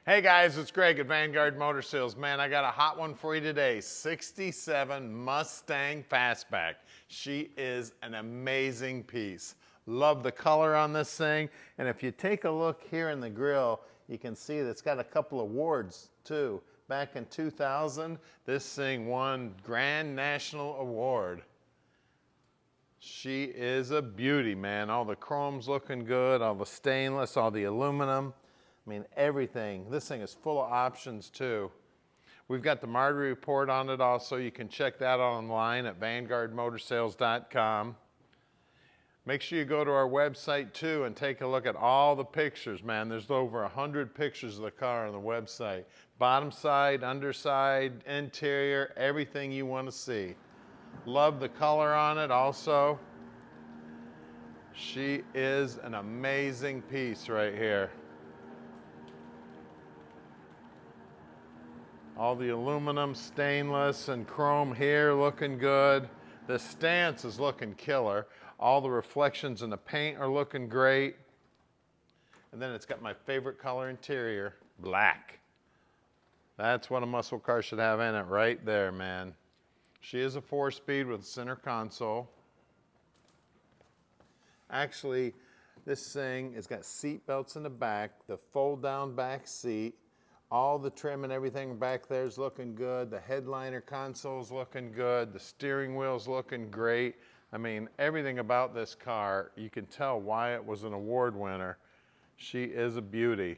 Hey guys, it's Greg at Vanguard Motor Sales. Man, I got a hot one for you today. 67 Mustang Fastback. She is an amazing piece. Love the color on this thing. And if you take a look here in the grill, you can see that it's got a couple of awards too. Back in 2000, this thing won Grand National Award. She is a beauty, man. All the chrome's looking good, all the stainless, all the aluminum. I mean, everything. This thing is full of options too. We've got the Marty report on it also. You can check that online at vanguardmotorsales.com. Make sure you go to our website too and take a look at all the pictures, man. There's over 100 pictures of the car on the website. Bottom side, underside, interior, everything you want to see. Love the color on it also. She is an amazing piece right here. All the aluminum, stainless, and chrome here looking good. The stance is looking killer. All the reflections in the paint are looking great. And then it's got my favorite color interior, black. That's what a muscle car should have in it right there, man. She is a 4-speed with a center console. Actually, this thing has got seat belts in the back, the fold-down back seat. All the trim and everything back there is looking good. The headliner console's looking good. The steering wheel's looking great. I mean, everything about this car, you can tell why it was an award winner. She is a beauty.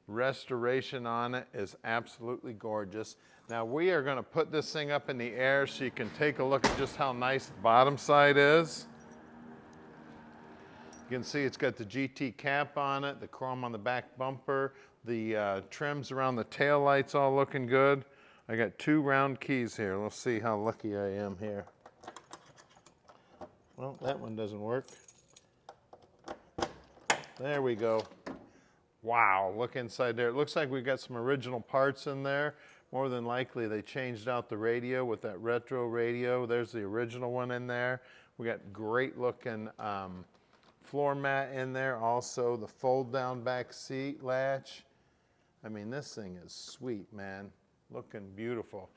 Restoration on it is absolutely gorgeous. Now we are going to put this thing up in the air so you can take a look at just how nice the bottom side is. You can see it's got the GT cap on it, the chrome on the back bumper, the trims around the tail lights all looking good. I got 2 round keys here. Let's see how lucky I am here. Well, that one doesn't work. There we go. Wow, look inside there. It looks like we've got some original parts in there. More than likely they changed out the radio with that retro radio. There's the original one in there. We got great looking floor mat in there. Also the fold down back seat latch. I mean, this thing is sweet, man. Looking beautiful.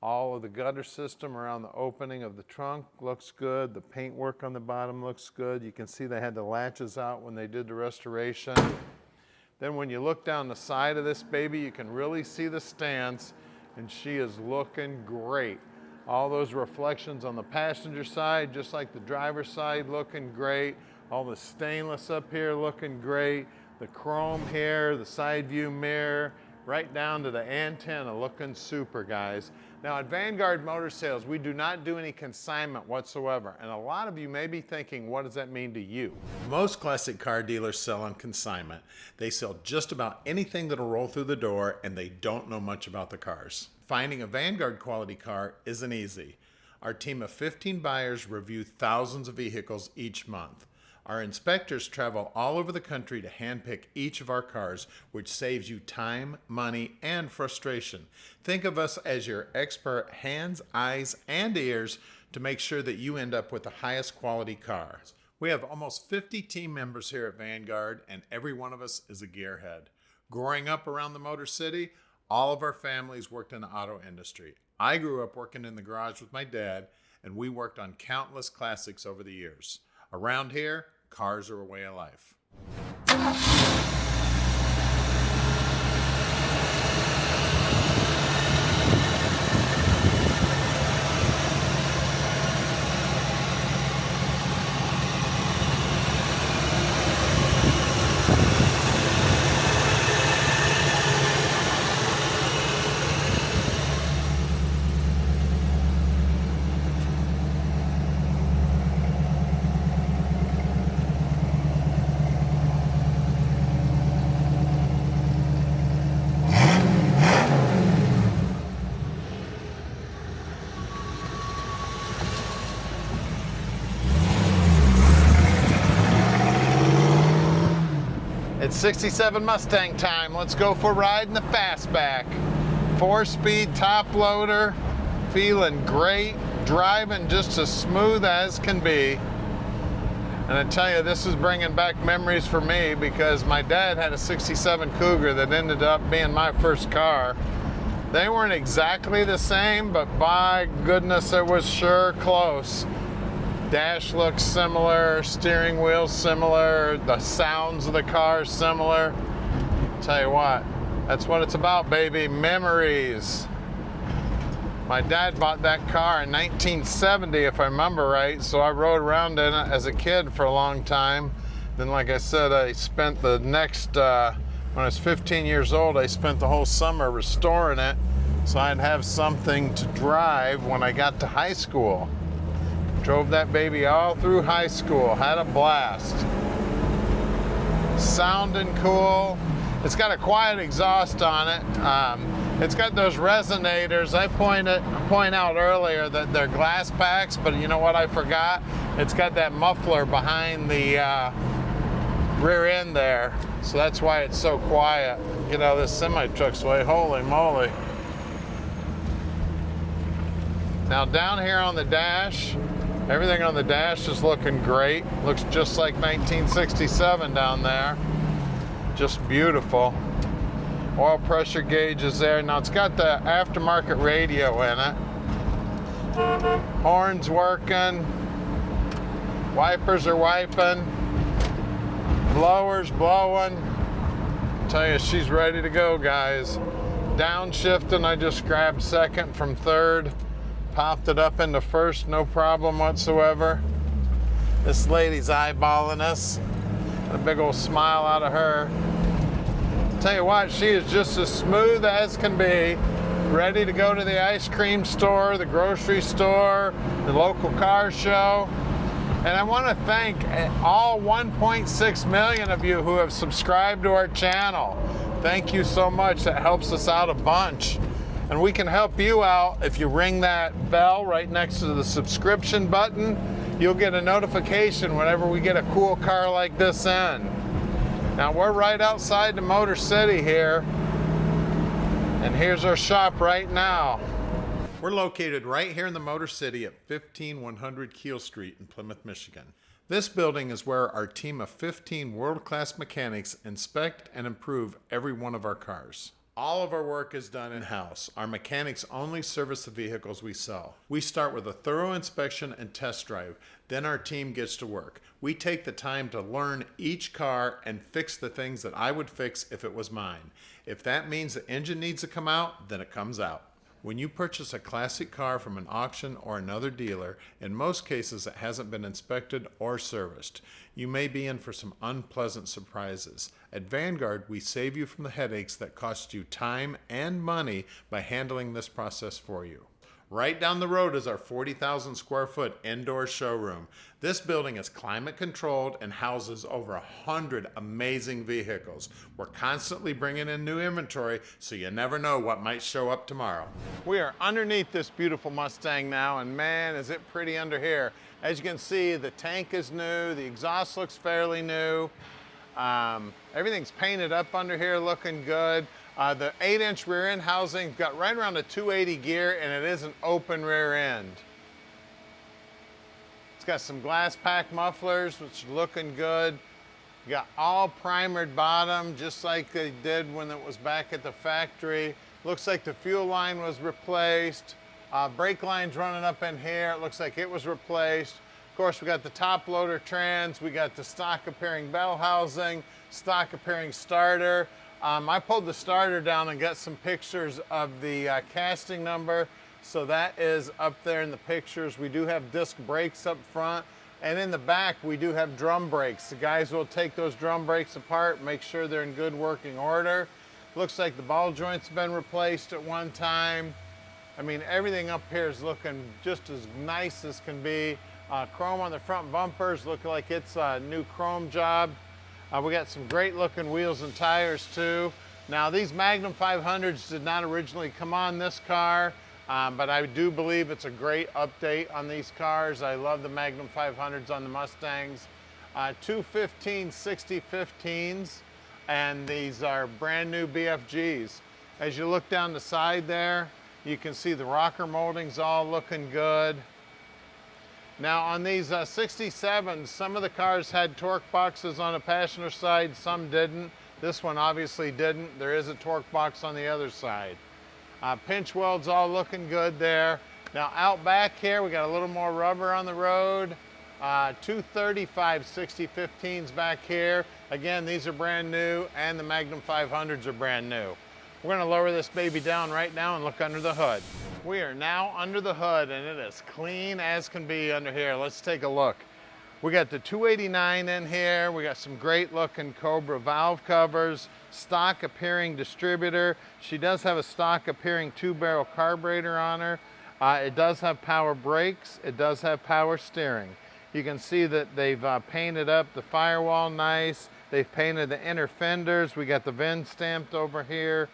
All of the gutter system around the opening of the trunk looks good. The paint work on the bottom looks good. You can see they had the latches out when they did the restoration. Then when you look down the side of this baby, you can really see the stance, and she is looking great. All those reflections on the passenger side, just like the driver's side, looking great. All the stainless up here looking great. The chrome here, the side view mirror, right down to the antenna looking super, guys. Now at Vanguard Motor Sales, we do not do any consignment whatsoever. And a lot of you may be thinking, what does that mean to you? Most classic car dealers sell on consignment. They sell just about anything that'll roll through the door, and they don't know much about the cars. Finding a Vanguard quality car isn't easy. Our team of 15 buyers review thousands of vehicles each month. Our inspectors travel all over the country to handpick each of our cars, which saves you time, money, and frustration. Think of us as your expert hands, eyes, and ears to make sure that you end up with the highest quality car. We have almost 50 team members here at Vanguard, and every one of us is a gearhead. Growing up around the Motor City, all of our families worked in the auto industry. I grew up working in the garage with my dad, and we worked on countless classics over the years. Around here, cars are a way of life. It's 67 Mustang time. Let's go for a ride in the Fastback. 4-speed top loader, feeling great, driving just as smooth as can be. And I tell you, this is bringing back memories for me because my dad had a 67 Cougar that ended up being my first car. They weren't exactly the same, but by goodness, it was sure close. Dash looks similar, steering wheel similar, the sounds of the car similar. Tell you what, that's what it's about, baby, memories. My dad bought that car in 1970, if I remember right, so I rode around in it as a kid for a long time. Then, like I said, I spent the next, when I was 15 years old, I spent the whole summer restoring it so I'd have something to drive when I got to high school. Drove that baby all through high school, had a blast. Sounding cool. It's got a quiet exhaust on it. It's got those resonators. I point out earlier that they're glass packs, but you know what I forgot? It's got that muffler behind the rear end there, so that's why it's so quiet. Get out of this semi-truck's way, holy moly. Now down here on the dash, everything on the dash is looking great. Looks just like 1967 down there. Just beautiful. Oil pressure gauge is there. Now it's got the aftermarket radio in it. Horns working. Wipers are wiping. Blower's blowing. Tell you, she's ready to go, guys. Downshifting, I just grabbed second from third. Popped it up into first, no problem whatsoever. This lady's eyeballing us. A big old smile out of her. Tell you what, she is just as smooth as can be, ready to go to the ice cream store, the grocery store, the local car show. And I want to thank all 1.6 million of you who have subscribed to our channel. Thank you so much. That helps us out a bunch. And we can help you out if you ring that bell right next to the subscription button. You'll get a notification whenever we get a cool car like this in. Now we're right outside the Motor City here, and here's our shop right now. We're located right here in the Motor City at 15100 Keel Street in Plymouth, Michigan. This building is where our team of 15 world-class mechanics inspect and improve every one of our cars. All of our work is done in-house. Our mechanics only service the vehicles we sell. We start with a thorough inspection and test drive. Then our team gets to work. We take the time to learn each car and fix the things that I would fix if it was mine. If that means the engine needs to come out, then it comes out. When you purchase a classic car from an auction or another dealer, in most cases it hasn't been inspected or serviced. You may be in for some unpleasant surprises. At Vanguard, we save you from the headaches that cost you time and money by handling this process for you. Right down the road is our 40,000 square foot indoor showroom. This building is climate controlled and houses over 100 amazing vehicles. We're constantly bringing in new inventory, so you never know what might show up tomorrow. We are underneath this beautiful Mustang now, and man, is it pretty under here. As you can see, the tank is new, the exhaust looks fairly new. Everything's painted up under here, looking good. The 8-inch rear end housing got right around a 280 gear, and it is an open rear end. It's got some glass pack mufflers, which are looking good. You got all primered bottom, just like they did when it was back at the factory. Looks like the fuel line was replaced. Brake line's running up in here. It looks like it was replaced. Of course, we got the top loader trans. We got the stock appearing bell housing, stock appearing starter. I pulled the starter down and got some pictures of the casting number. So that is up there in the pictures. We do have disc brakes up front. And in the back, we do have drum brakes. The guys will take those drum brakes apart, make sure they're in good working order. Looks like the ball joints have been replaced at one time. I mean, everything up here is looking just as nice as can be. Chrome on the front bumpers, look like it's a new chrome job. We got some great looking wheels and tires too. Now these Magnum 500s did not originally come on this car, but I do believe it's a great update on these cars. I love the Magnum 500s on the Mustangs. 215 6015s, and these are brand new BFGs. As you look down the side there, you can see the rocker moldings all looking good. Now on these 67s, some of the cars had torque boxes on the passenger side, some didn't. This one obviously didn't. There is a torque box on the other side. Pinch welds all looking good there. Now out back here, we got a little more rubber on the road. 235 6015s back here. Again, these are brand new, and the Magnum 500s are brand new. We're gonna lower this baby down right now and look under the hood. We are now under the hood, and it is clean as can be under here. Let's take a look. We got the 289 in here. We got some great looking Cobra valve covers, stock appearing distributor. She does have a stock appearing 2-barrel carburetor on her. It does have power brakes. It does have power steering. You can see that they've painted up the firewall nice. They've painted the inner fenders. We got the VIN stamped over here.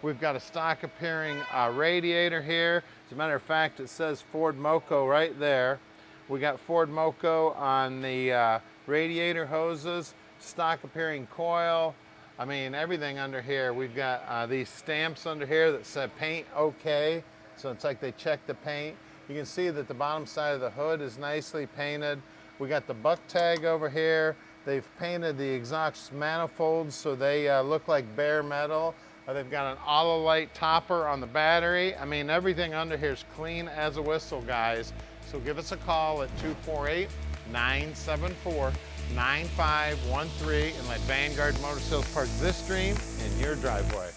We've got a stock appearing radiator here. As a matter of fact, it says Ford Moco right there. We got Ford Moco on the radiator hoses, stock appearing coil. I mean, everything under here. We've got these stamps under here that said paint okay. So it's like they checked the paint. You can see that the bottom side of the hood is nicely painted. We got the buck tag over here. They've painted the exhaust manifolds so they look like bare metal. They've got an Autolite topper on the battery. I mean, everything under here is clean as a whistle, guys. So give us a call at 248-974-9513 and let Vanguard Motor Sales park this dream in your driveway.